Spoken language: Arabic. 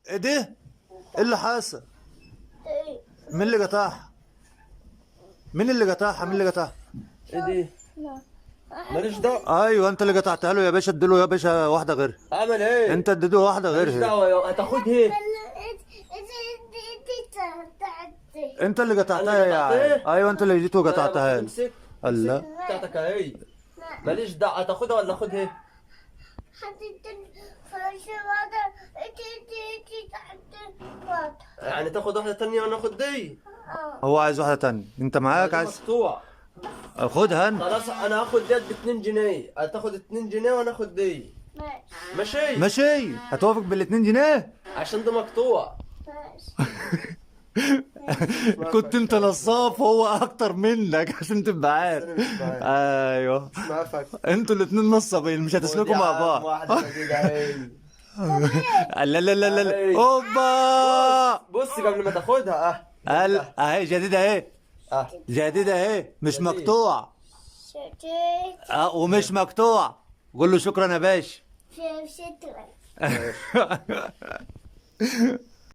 ايه ده؟ ايه اللي حصل؟ ايه. مين اللي قطعها؟ مين اللي قطعها؟ مين اللي قطعها؟ ايه دي؟ لا. ماليش دعوه. ايوه انت اللي قطعتها له يا باشا، اديله يا باشا واحده غيرها. اعمل ايه؟ انت اديله واحده ماليش غيرها. دعوه، هتاخدها. انت اللي قطعتها اللي يا قطعتها؟ عم. ايوه انت اللي جيت وقطعتها له. امسك. الله. امسك بتاعتك اهي. ماليش دعوه، هتاخدها ولا اخدها؟ يعني تاخد واحده تانية وانا اخد دي. هو عايز واحده تانية، انت معاك دي عايز؟ مقطوع. خدها انت. خلاص انا هاخد ديت ب 2 جنيه، هتاخد 2 جنيه وانا اخد دي. ماشي. ماشي، هتوافق بال2 جنيه؟ عشان ده مقطوع. كنت انت نصاف وهو اكتر منك عشان تبقى عارف. أنا مش معاك. ايوه اسمع فك. انتوا الاتنين نصابين، مش هتسلكوا مع بعض. واحده دقيقه اهي. لا لا لا لا لا أهي. اوبا. بص قبل ما تاخدها قال اهي جديده اهي. اه جديده اهي مش جديد. مقطوع. شتيت. ومش مقطوع. قول له شكرا يا باشا. شتيت.